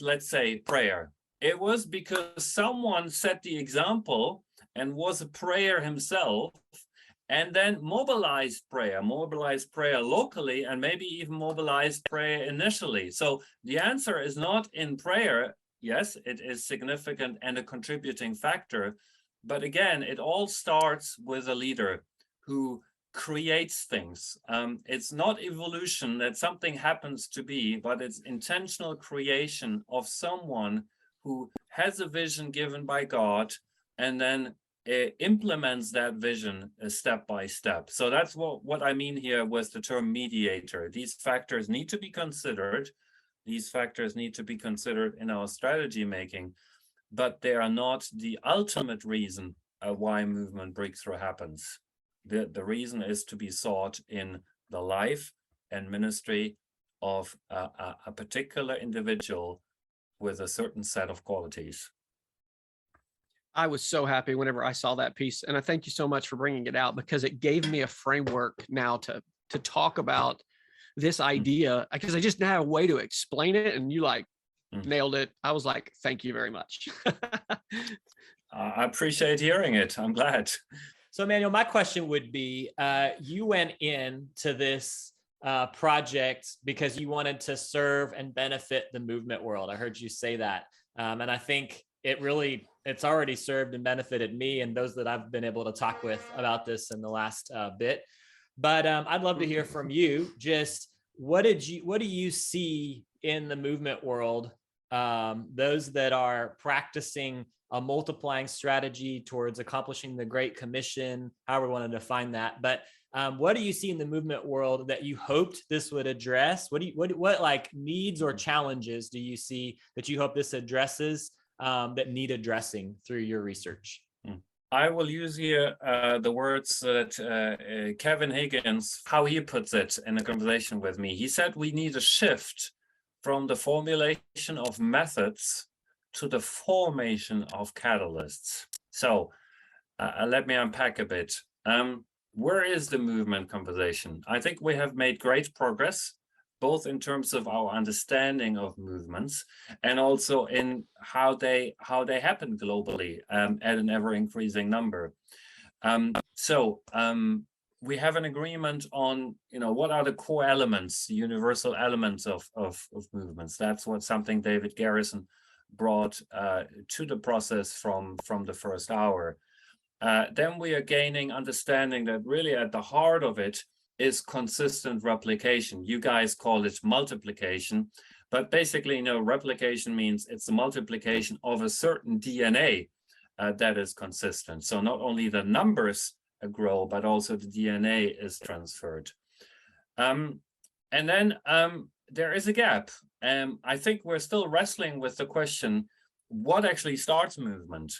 let's say, prayer? It was because someone set the example and was a prayer himself, and then mobilized prayer locally, and maybe even mobilized prayer initially. So the answer is not in prayer. Yes, it is significant and a contributing factor. But again, it all starts with a leader who creates things. It's not evolution that something happens to be, but it's intentional creation of someone who has a vision given by God and then implements that vision step by step. So that's what I mean here with the term mediator. These factors need to be considered. These factors need to be considered in our strategy making, but they are not the ultimate reason why movement breakthrough happens. The reason is to be sought in the life and ministry of a particular individual with a certain set of qualities. I was so happy whenever I saw that piece, and I thank you so much for bringing it out because it gave me a framework now to to talk about this idea, because I just didn't have a way to explain it, and you like nailed it. I was like, thank you very much. I appreciate hearing it. I'm glad. So, Emanuel, my question would be, you went into this project because you wanted to serve and benefit the movement world. I heard you say that. And I think it's already served and benefited me and those that I've been able to talk with about this in the last bit. But I'd love to hear from you. Just what do you see in the movement world? Those that are practicing a multiplying strategy towards accomplishing the Great Commission, however we want to define that. But what do you see in the movement world that you hoped this would address? What like needs or challenges do you see that you hope this addresses that need addressing through your research? I will use here the words that Kevin Higgins, how he puts it in a conversation with me. He said we need a shift from the formulation of methods to the formation of catalysts. So let me unpack a bit. Where is the movement conversation? I think we have made great progress, both in terms of our understanding of movements and also in how they happen globally at an ever increasing number. We have an agreement on, what are the core elements, the universal elements of movements. That's something David Garrison brought to the process from the first hour. Then we are gaining understanding that really at the heart of it is consistent replication. You guys call it multiplication, but basically, replication means it's the multiplication of a certain DNA that is consistent. So not only the numbers grow, but also the DNA is transferred. And then there is a gap. I think we're still wrestling with the question, what actually starts movement?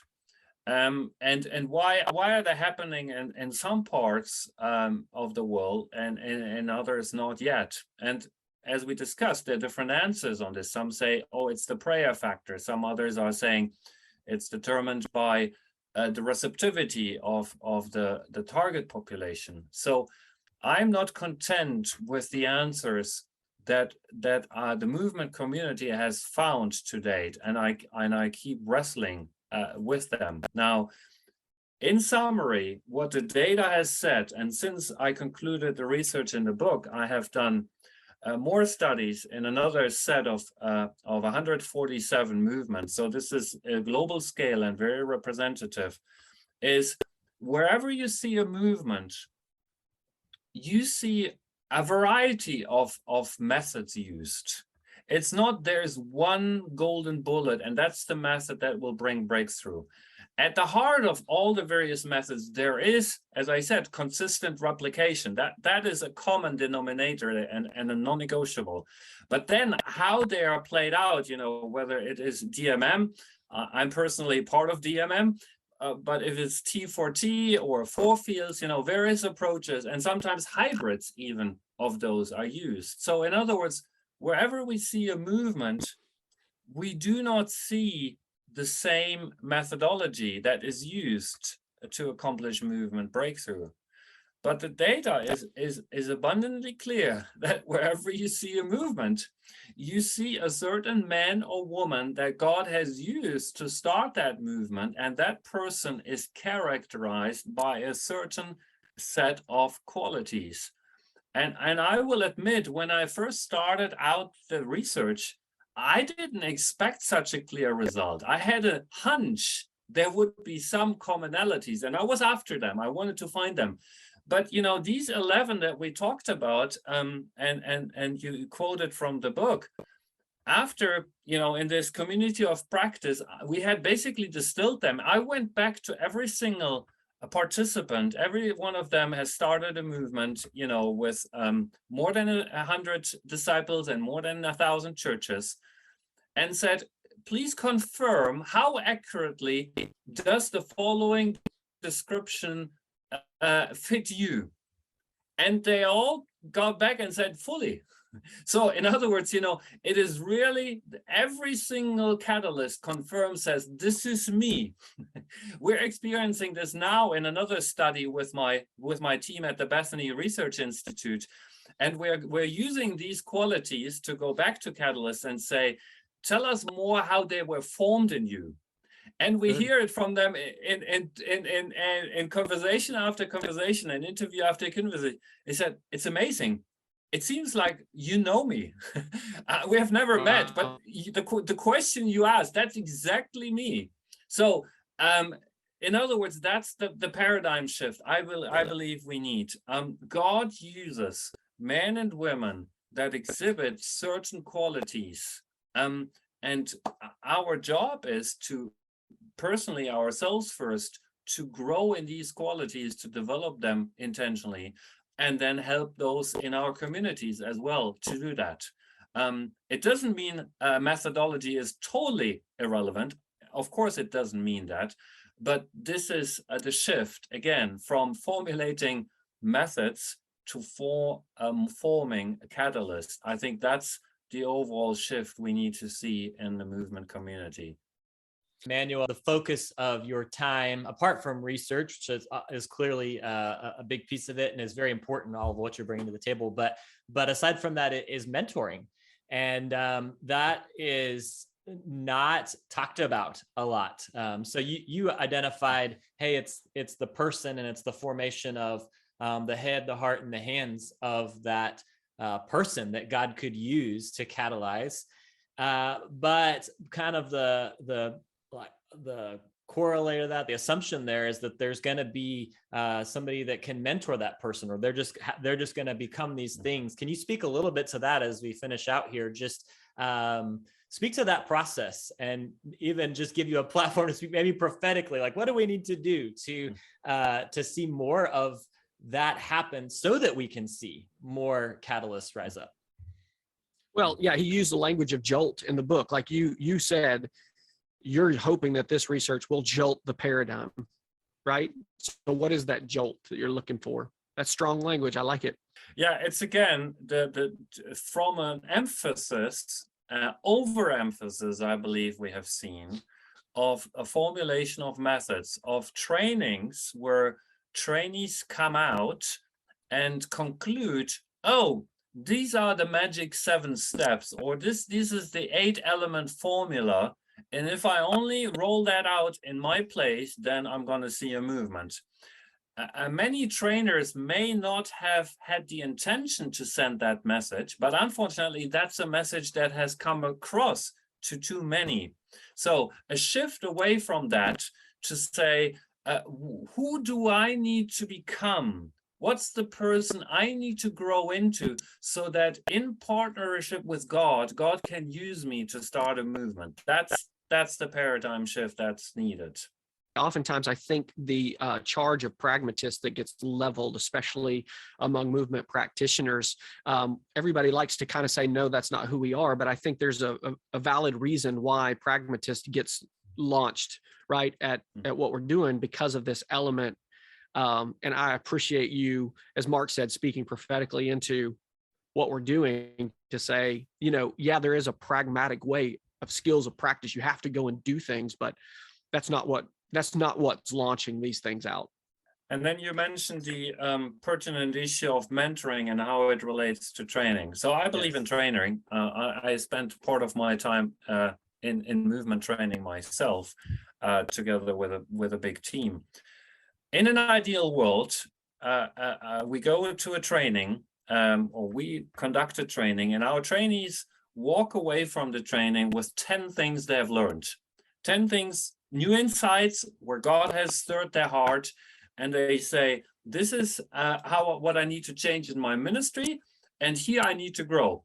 And why are they happening in some parts of the world and in others not yet? And as we discussed, there are different answers on this. Some say, oh, it's the prayer factor. Some others are saying it's determined by the receptivity of the target population. So I'm not content with the answers that the movement community has found to date, and I keep wrestling with them. Now, in summary, what the data has said, and since I concluded the research in the book, I have done more studies in another set of 147 movements. So this is a global scale and very representative, is wherever you see a movement, you see a variety of methods used. It's not there's one golden bullet and that's the method that will bring breakthrough. At the heart of all the various methods, there is, as I said, consistent replication. That is a common denominator and a non-negotiable. But then how they are played out, whether it is DMM, I'm personally part of DMM, but if it's T4T or 4 fields, various approaches and sometimes hybrids even of those are used. So in other words, wherever we see a movement, we do not see the same methodology that is used to accomplish movement breakthrough. But the data is abundantly clear that wherever you see a movement, you see a certain man or woman that God has used to start that movement, and that person is characterized by a certain set of qualities. And I will admit, when I first started out the research, I didn't expect such a clear result. I had a hunch there would be some commonalities, and I was after them. I wanted to find them. But, these 11 that we talked about, and you quoted from the book, after, in this community of practice, we had basically distilled them. I went back to every single participant. Every one of them has started a movement, with more than 100 disciples and more than 1,000 churches, and said, please confirm how accurately does the following description fit you? And they all got back and said fully. So in other words, it is really every single catalyst confirms, says, this is me. We're experiencing this now in another study with my team at the Bethany Research Institute. And we're using these qualities to go back to catalysts and say, tell us more how they were formed in you. And we hear it from them in conversation after conversation and interview after conversation. They said, it's amazing. It seems like you know me. We have never met, but the question you asked, that's exactly me. So in other words, that's the paradigm shift I believe we need. God uses men and women that exhibit certain qualities. And our job is to personally ourselves first to grow in these qualities, to develop them intentionally, and then help those in our communities as well to do that. It doesn't mean methodology is totally irrelevant. Of course, it doesn't mean that. But this is the shift, again, from formulating methods to forming a catalyst. I think that's the overall shift we need to see in the movement community. Emanuel, the focus of your time, apart from research, which is clearly a big piece of it and is very important, all of what you're bringing to the table. But aside from that, it is mentoring. And that is not talked about a lot. So you identified, hey, it's the person and it's the formation of the head, the heart, and the hands of that person that God could use to catalyze. But kind of the corollary of that, the assumption there is that there's going to be somebody that can mentor that person, or they're just going to become these things. Can you speak a little bit to that as we finish out here? Just speak to that process, and even just give you a platform to speak, maybe prophetically, like what do we need to do to see more of that happen so that we can see more catalysts rise up? Well, yeah, he used the language of jolt in the book. Like you said, you're hoping that this research will jolt the paradigm, right? So what is that jolt that you're looking for? That's strong language. I like it. Yeah, it's again, from an emphasis, overemphasis, I believe we have seen, of a formulation of methods, of trainings where trainees come out and conclude, oh, these are the magic 7 steps, or this is the 8-element formula. And if I only roll that out in my place, then I'm going to see a movement. Many trainers may not have had the intention to send that message, but unfortunately, that's a message that has come across to too many. So a shift away from that to say, who do I need to become? What's the person I need to grow into so that in partnership with God, God can use me to start a movement? That's the paradigm shift that's needed. Oftentimes, I think the charge of pragmatist that gets leveled, especially among movement practitioners, everybody likes to kind of say, no, that's not who we are. But I think there's a valid reason why pragmatist gets launched right at what we're doing because of this element. And I appreciate you, as Mark said, speaking prophetically into what we're doing to say, yeah, there is a pragmatic way of skills of practice. You have to go and do things, but that's not what's launching these things out. And then you mentioned the pertinent issue of mentoring and how it relates to training. So I believe in training. I spent part of my time in movement training myself, together with a big team. In an ideal world, we go to a training, or we conduct a training, and our trainees walk away from the training with 10 things they have learned, 10 things, new insights where God has stirred their heart, and they say, this is what I need to change in my ministry, and here I need to grow.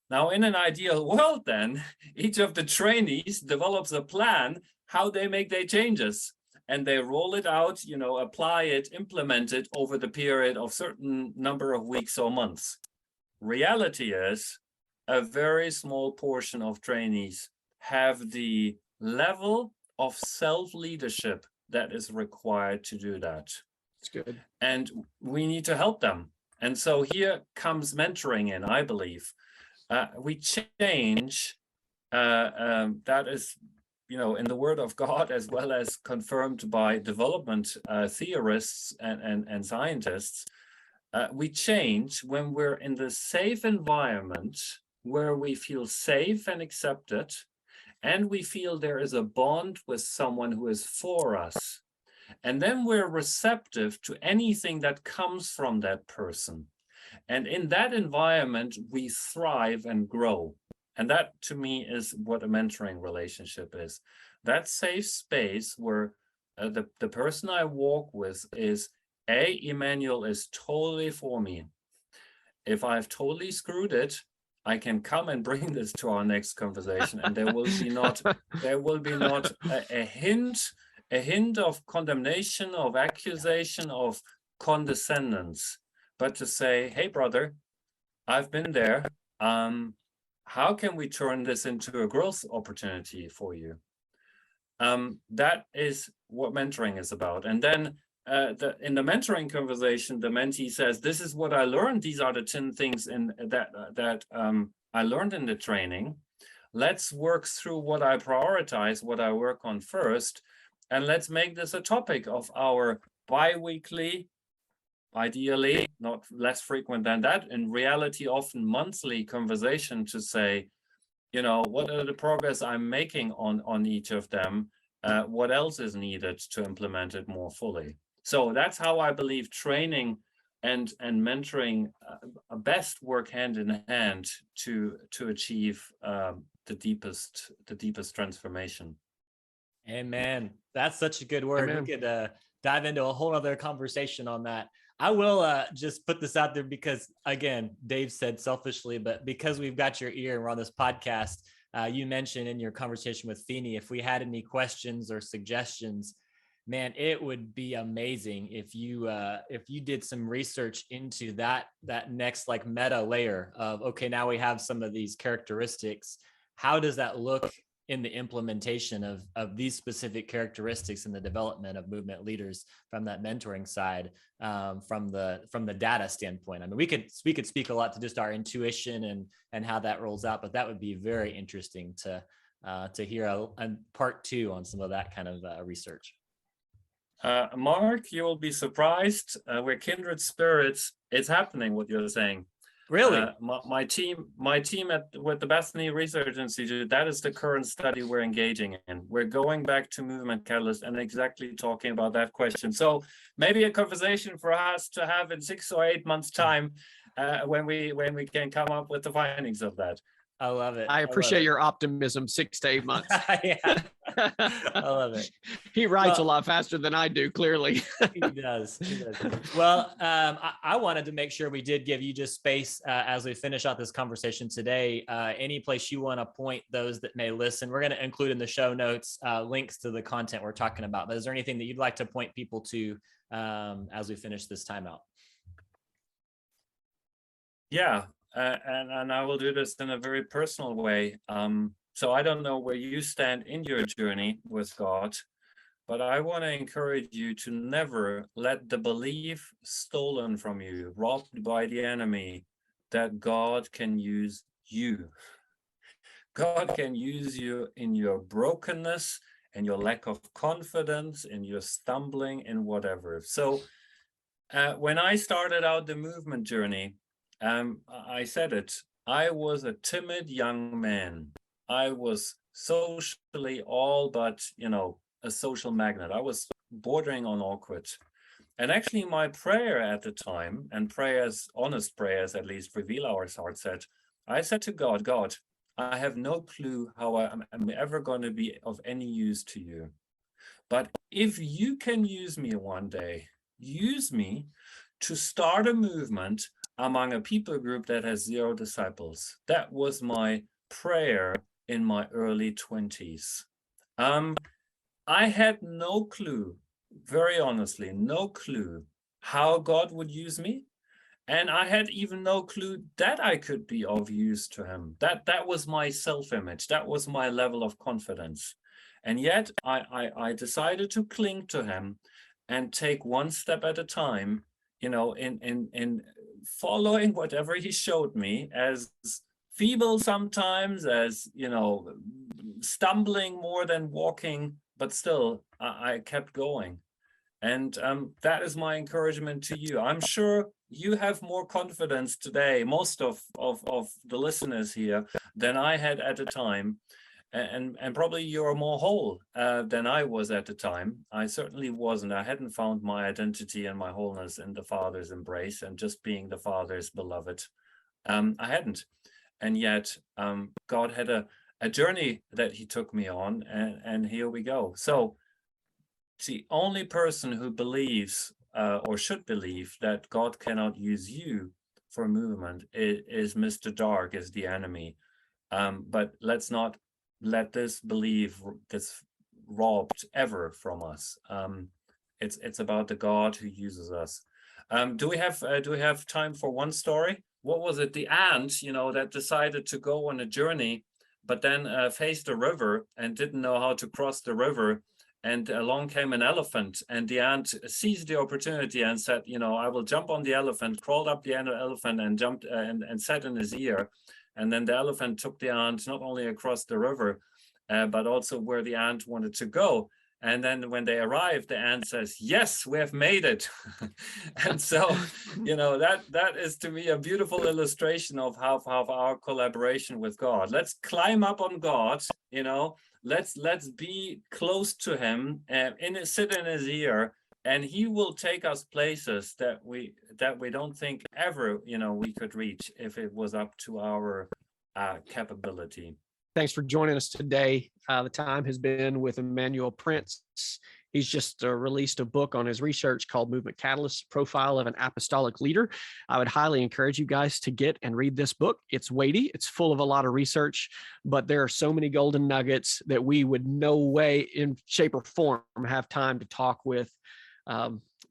Now, in an ideal world, then, each of the trainees develops a plan how they make their changes, and they roll it out, apply it, implement it over the period of certain number of weeks or months. Reality is, a very small portion of trainees have the level of self-leadership that is required to do that. That's good. And we need to help them. And so here comes mentoring in, I believe. we change. That is, in the Word of God, as well as confirmed by development theorists and scientists. We change when we're in the safe environment where we feel safe and accepted, and we feel there is a bond with someone who is for us. And then we're receptive to anything that comes from that person. And in that environment, we thrive and grow. And that, to me, is what a mentoring relationship is. That safe space where the person I walk with is, Emanuel is totally for me. If I've totally screwed it, I can come and bring this to our next conversation, and there will be not a hint of condemnation, of accusation, of condescendence, but to say, hey, brother, I've been there. How can we turn this into a growth opportunity for you? That is what mentoring is about. And then in the mentoring conversation, the mentee says, this is what I learned. These are the 10 things that I learned in the training. Let's work through what I prioritize, what I work on first, and let's make this a topic of our bi-weekly, ideally, not less frequent than that, in reality, often monthly conversation to say, what are the progress I'm making on each of them? What else is needed to implement it more fully? So that's how I believe training and mentoring best work hand in hand to achieve the deepest transformation. Amen. That's such a good word. Amen. We could dive into a whole other conversation on that. I will just put this out there because, again, Dave said selfishly, but because we've got your ear and we're on this podcast, you mentioned in your conversation with Feeney, if we had any questions or suggestions, man, it would be amazing if you did some research into that next like meta layer of, okay, now we have some of these characteristics. How does that look in the implementation of these specific characteristics in the development of movement leaders from that mentoring side, from the data standpoint? I mean, we could speak a lot to just our intuition and how that rolls out, but that would be very interesting to hear a part 2 on some of that kind of research. Mark, you will be surprised. We're kindred spirits. It's happening, what you're saying. Really? My team with the Bethany Research Institute, that is the current study we're engaging in. We're going back to Movement Catalyst and exactly talking about that question. So maybe a conversation for us to have in 6 or 8 months' time when we can come up with the findings of that. I love it. I appreciate your optimism. 6 to 8 months. Yeah. I love it. He writes a lot faster than I do, clearly. He does. Well, I wanted to make sure we did give you just space as we finish out this conversation today. Any place you want to point those that may listen, we're going to include in the show notes links to the content we're talking about. But is there anything that you'd like to point people to as we finish this time out? Yeah. And I will do this in a very personal way. So I don't know where you stand in your journey with God, but I want to encourage you to never let the belief stolen from you, robbed by the enemy, that God can use you. God can use you in your brokenness and your lack of confidence, in your stumbling, in whatever. So when I started out the movement journey, I said it, I was a timid young man. I was socially all but, a social magnet. I was bordering on awkward. And actually my prayer at the time, and prayers, honest prayers at least, reveal our heart set, I said to God, I have no clue how I'm ever going to be of any use to you. But if you can use me one day, use me to start a movement among a people group that has 0 disciples. That was my prayer in my early 20s. I had no clue, very honestly, no clue how God would use me. And I had even no clue that I could be of use to him. That was my self-image. That was my level of confidence. And yet I decided to cling to him and take one step at a time, in following whatever he showed me as feeble sometimes, as stumbling more than walking, but still I kept going. And that is my encouragement to you. I'm sure you have more confidence today, most of the listeners here, than I had at the time. And probably you're more whole than I was at the time. I certainly wasn't. I hadn't found my identity and my wholeness in the Father's embrace and just being the Father's beloved. I hadn't. And yet God had a journey that he took me on, and here we go. So the only person who believes or should believe that God cannot use you for movement is Mr. Dark, is the enemy. But let's not let this belief gets robbed ever from us. It's about the God who uses us. Do we have time for one story? What was it? The ant, that decided to go on a journey, but then faced a river and didn't know how to cross the river. And along came an elephant, and the ant seized the opportunity and said, I will jump on the elephant, crawled up the elephant and jumped and sat in his ear. And then the elephant took the ant not only across the river, but also where the ant wanted to go. And then when they arrived, the ant says, yes, we have made it. And so, that is to me a beautiful illustration of how our collaboration with God. Let's climb up on God, let's be close to him and sit in his ear, and he will take us places that we don't think ever, we could reach if it was up to our capability. Thanks for joining us today. The time has been with Emanuel Prinz. He's just released a book on his research called Movement Catalyst, Profile of an Apostolic Leader. I would highly encourage you guys to get and read this book. It's weighty. It's full of a lot of research, but there are so many golden nuggets that we would no way in shape or form have time to talk with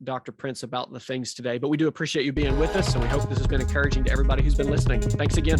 Dr. Prinz about the things today. But we do appreciate you being with us, and we hope this has been encouraging to everybody who's been listening. Thanks again.